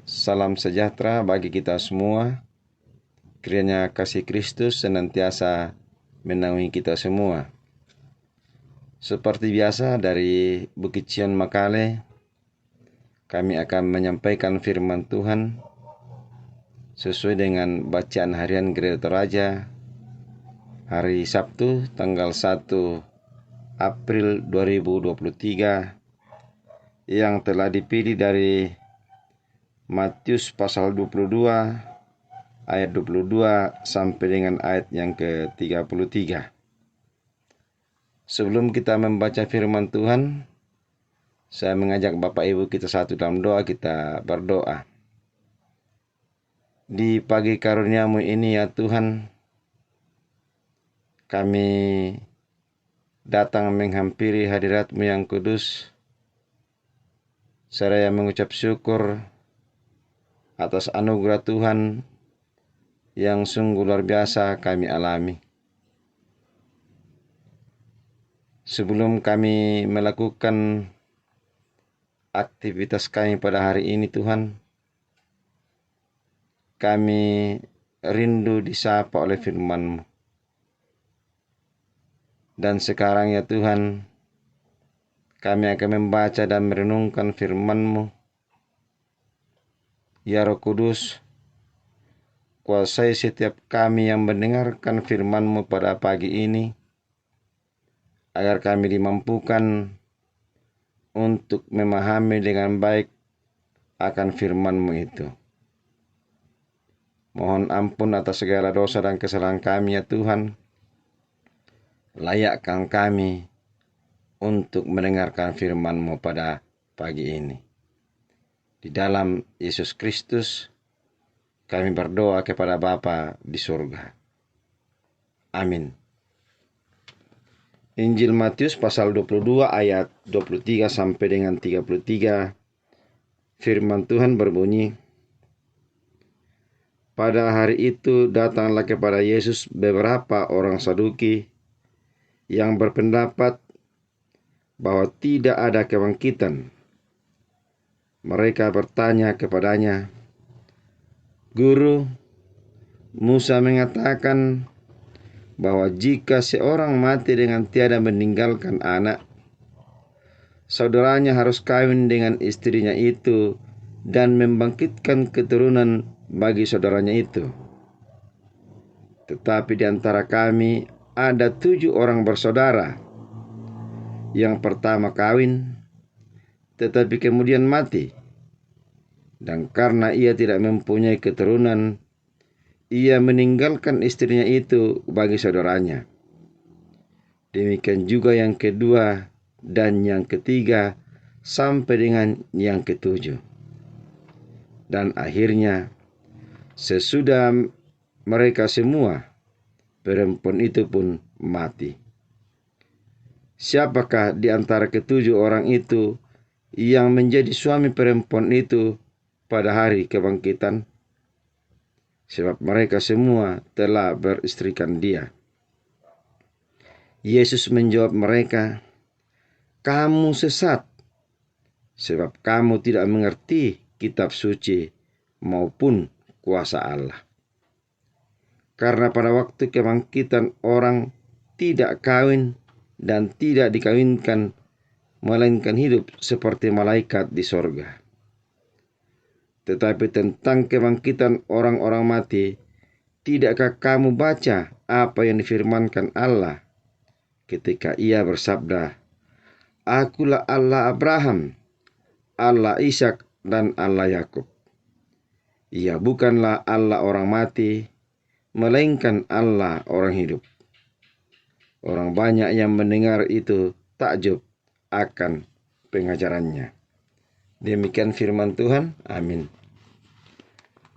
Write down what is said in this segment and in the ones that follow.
Salam sejahtera bagi kita semua. Kiranya kasih Kristus senantiasa menaungi kita semua. Seperti biasa dari Bukit Sion Makale, kami akan menyampaikan firman Tuhan sesuai dengan bacaan harian Gereja Toraja hari Sabtu tanggal 1 April 2023 yang telah dipilih dari Matius pasal 22 ayat 22 sampai dengan ayat yang ke-33. Sebelum kita membaca firman Tuhan, saya mengajak Bapak Ibu kita satu dalam doa, kita berdoa. Di pagi karunia-Mu ini ya Tuhan, kami datang menghampiri hadirat-Mu yang kudus, seraya mengucap syukur atas anugerah Tuhan yang sungguh luar biasa kami alami. Sebelum kami melakukan aktivitas kami pada hari ini Tuhan, kami rindu disapa oleh firman-Mu. Dan sekarang ya Tuhan, kami akan membaca dan merenungkan firman-Mu. Ya Roh Kudus, kuasai setiap kami yang mendengarkan firman-Mu pada pagi ini, agar kami dimampukan untuk memahami dengan baik akan firman-Mu itu. Mohon ampun atas segala dosa dan kesalahan kami ya Tuhan. Layakkan kami untuk mendengarkan firman-Mu pada pagi ini. Di dalam Yesus Kristus, kami berdoa kepada Bapa di surga. Amin. Injil Matius pasal 22 ayat 23 sampai dengan 33. Firman Tuhan berbunyi, pada hari itu datanglah kepada Yesus beberapa orang Saduki yang berpendapat bahwa tidak ada kebangkitan. Mereka bertanya kepadanya, Guru, Musa mengatakan bahwa jika seorang mati dengan tiada meninggalkan anak, saudaranya harus kawin dengan istrinya itu dan membangkitkan keturunan bagi saudaranya itu. Tetapi di antara kami ada 7 orang bersaudara. Yang pertama kawin, tetapi kemudian mati. Dan karena ia tidak mempunyai keturunan, ia meninggalkan istrinya itu bagi saudaranya. Demikian juga yang kedua dan yang ketiga sampai dengan yang ketujuh. Dan akhirnya sesudah mereka semua, perempuan itu pun mati. Siapakah di antara ketujuh orang itu yang menjadi suami perempuan itu pada hari kebangkitan? Sebab mereka semua telah beristrikan dia. Yesus menjawab mereka, kamu sesat, sebab kamu tidak mengerti kitab suci maupun kuasa Allah. Karena pada waktu kebangkitan orang tidak kawin dan tidak dikawinkan, melainkan hidup seperti malaikat di sorga. Tetapi tentang kebangkitan orang-orang mati, tidakkah kamu baca apa yang difirmankan Allah ketika ia bersabda, Akulah Allah Abraham, Allah Ishak dan Allah Yakub. Ia bukanlah Allah orang mati, melainkan Allah orang hidup. Orang banyak yang mendengar itu takjub akan pengajarannya. Demikian firman Tuhan. Amin.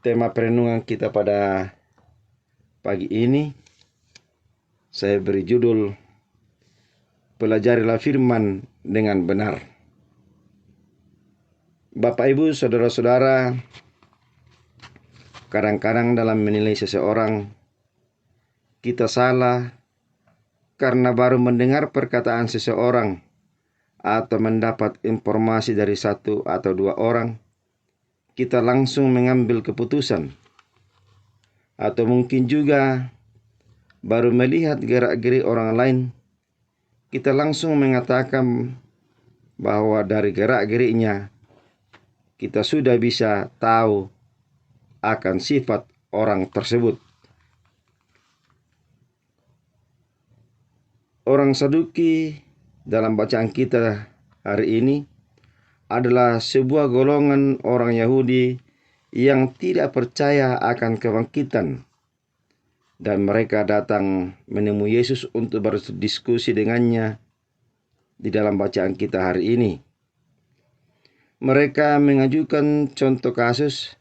Tema perenungan kita pada pagi ini saya beri judul, pelajarilah firman dengan benar. Bapak Ibu, saudara-saudara, kadang-kadang dalam menilai seseorang, kita salah karena baru mendengar perkataan seseorang atau mendapat informasi dari 1 atau 2 orang, kita langsung mengambil keputusan. Atau mungkin juga baru melihat gerak-gerik orang lain, kita langsung mengatakan bahwa dari gerak-geriknya kita sudah bisa tahu akan sifat orang tersebut. Orang Saduki dalam bacaan kita hari ini adalah sebuah golongan orang Yahudi yang tidak percaya akan kebangkitan. Dan mereka datang menemui Yesus untuk berdiskusi dengannya di dalam bacaan kita hari ini. Mereka mengajukan contoh kasus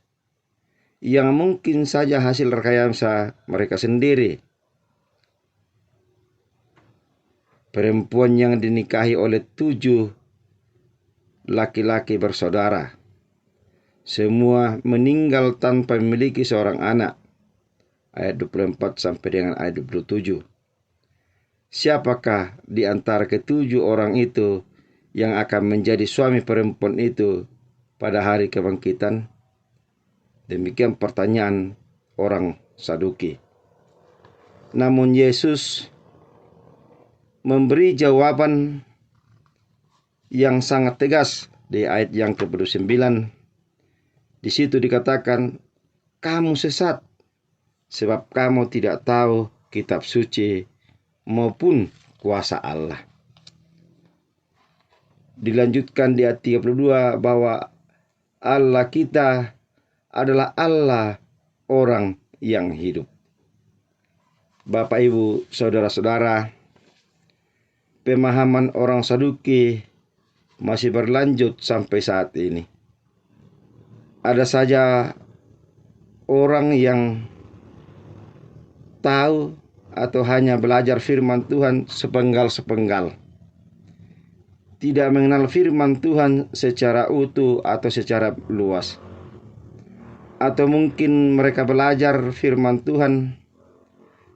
yang mungkin saja hasil rekayasa mereka sendiri. Perempuan yang dinikahi oleh 7 laki-laki bersaudara. Semua meninggal tanpa memiliki seorang anak. Ayat 24 sampai dengan ayat 27. Siapakah di antara ke-7 orang itu yang akan menjadi suami perempuan itu pada hari kebangkitan? Demikian pertanyaan orang Saduki. Namun Yesus memberi jawaban yang sangat tegas di ayat yang ke-29. Di situ dikatakan, kamu sesat, sebab kamu tidak tahu kitab suci maupun kuasa Allah. Dilanjutkan di ayat 32 bahwa Allah kita adalah Allah orang yang hidup. Bapak, Ibu, saudara-saudara, pemahaman orang Saduki masih berlanjut sampai saat ini. Ada saja orang yang tahu atau hanya belajar firman Tuhan sepenggal-sepenggal. Tidak mengenal firman Tuhan secara utuh atau secara luas. Atau mungkin mereka belajar firman Tuhan,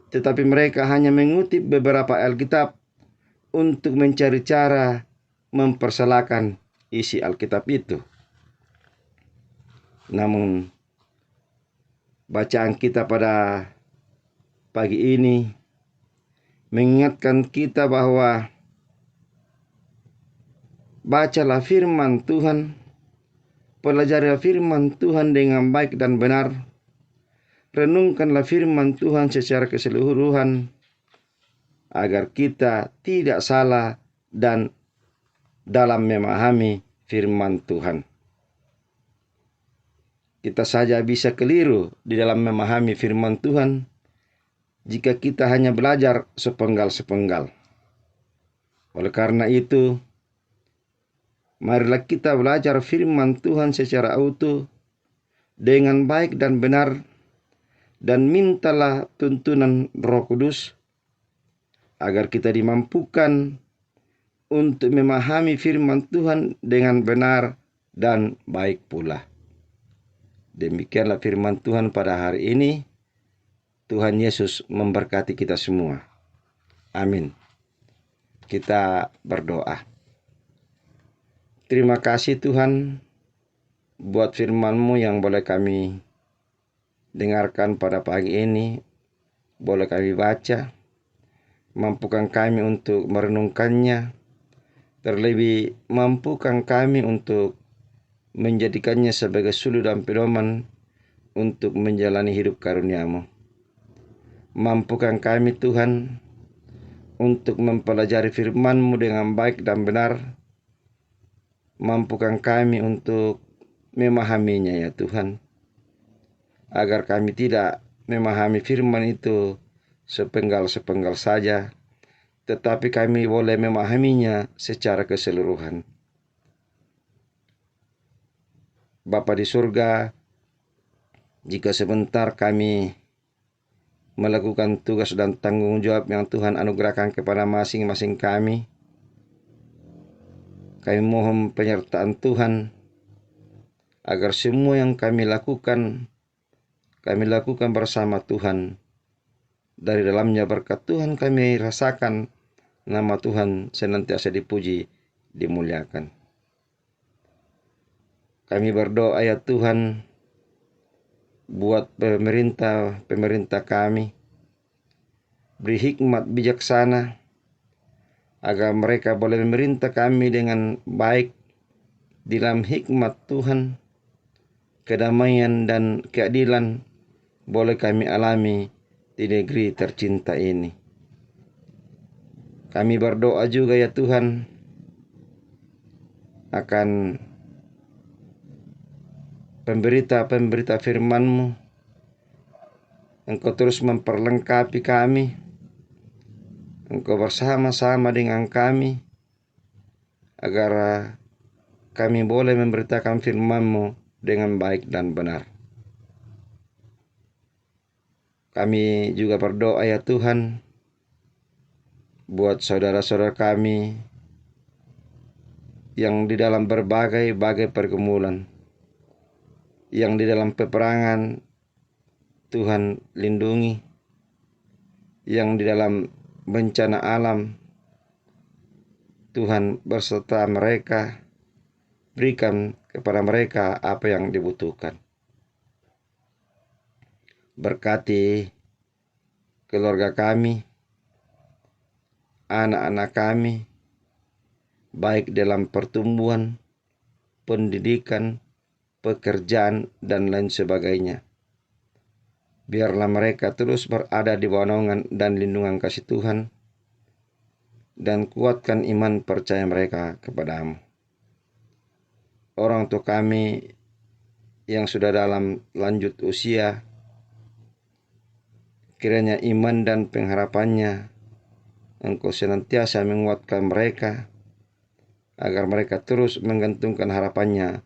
tetapi mereka hanya mengutip beberapa Alkitab untuk mencari cara mempersalahkan isi Alkitab itu. Namun, bacaan kita pada pagi ini mengingatkan kita bahwa bacalah firman Tuhan, pelajarilah firman Tuhan dengan baik dan benar, renungkanlah firman Tuhan secara keseluruhan, agar kita tidak salah dan dalam memahami firman Tuhan. Kita saja bisa keliru di dalam memahami firman Tuhan jika kita hanya belajar sepenggal-sepenggal. Oleh karena itu, marilah kita belajar firman Tuhan secara utuh, dengan baik dan benar, dan mintalah tuntunan Roh Kudus, agar kita dimampukan untuk memahami firman Tuhan dengan benar dan baik pula. Demikianlah firman Tuhan pada hari ini. Tuhan Yesus memberkati kita semua. Amin. Kita berdoa. Terima kasih Tuhan buat firman-Mu yang boleh kami dengarkan pada pagi ini, boleh kami baca. Mampukan kami untuk merenungkannya, terlebih mampukan kami untuk menjadikannya sebagai suluh dan pedoman untuk menjalani hidup karunia-Mu. Mampukan kami Tuhan untuk mempelajari firman-Mu dengan baik dan benar. Mampukan kami untuk memahaminya ya Tuhan, agar kami tidak memahami firman itu sepenggal-sepenggal saja, tetapi kami boleh memahaminya secara keseluruhan. Bapa di surga, jika sebentar kami melakukan tugas dan tanggung jawab yang Tuhan anugerahkan kepada masing-masing kami mohon penyertaan Tuhan, agar semua yang kami lakukan bersama Tuhan. Dari dalamnya berkat Tuhan kami rasakan nama Tuhan senantiasa dipuji, dimuliakan. Kami berdoa ya Tuhan, buat pemerintah kami, beri hikmat bijaksana, agar mereka boleh memerintah kami dengan baik di dalam hikmat Tuhan. Kedamaian dan keadilan boleh kami alami di negeri tercinta ini. Kami berdoa juga ya Tuhan, akan pemberita firman-Mu. Engkau terus memperlengkapi kami. Engkau bersama-sama dengan kami, agar kami boleh memberitakan firman-Mu dengan baik dan benar. Kami juga berdoa ya Tuhan, buat saudara-saudara kami yang di dalam berbagai pergumulan, yang di dalam peperangan, Tuhan lindungi, yang di dalam bencana alam, Tuhan berserta mereka, berikan kepada mereka apa yang dibutuhkan. Berkati keluarga kami, anak-anak kami, baik dalam pertumbuhan, pendidikan, pekerjaan, dan lain sebagainya. Biarlah mereka terus berada di bawah naungan dan lindungan kasih Tuhan, dan kuatkan iman percaya mereka kepada-Mu. Orang tua kami yang sudah dalam lanjut usia, kiranya iman dan pengharapannya Engkau senantiasa menguatkan mereka, agar mereka terus menggantungkan harapannya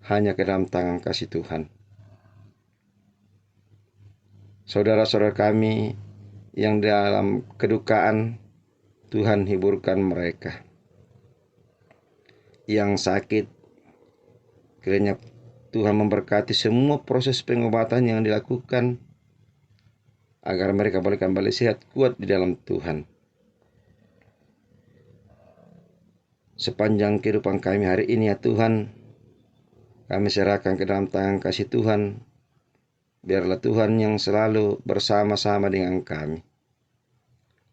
hanya ke dalam tangan kasih Tuhan. Saudara-saudara kami yang dalam kedukaan, Tuhan hiburkan mereka. Yang sakit, kiranya Tuhan memberkati semua proses pengobatan yang dilakukan, agar mereka boleh kembali sehat kuat di dalam Tuhan. Sepanjang kehidupan kami hari ini ya Tuhan, kami serahkan ke dalam tangan kasih Tuhan. Biarlah Tuhan yang selalu bersama-sama dengan kami.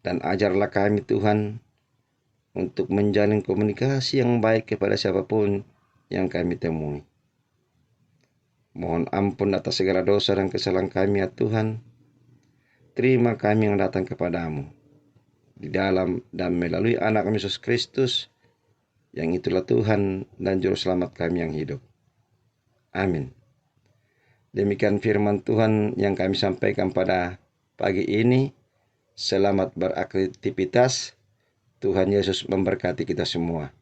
Dan ajarlah kami Tuhan, untuk menjalin komunikasi yang baik kepada siapapun yang kami temui. Mohon ampun atas segala dosa dan kesalahan kami ya Tuhan. Terima kami yang datang kepadamu di dalam dan melalui anak kami Yesus Kristus, yang itulah Tuhan dan Juru Selamat kami yang hidup. Amin. Demikian firman Tuhan yang kami sampaikan pada pagi ini. Selamat beraktivitas. Tuhan Yesus memberkati kita semua.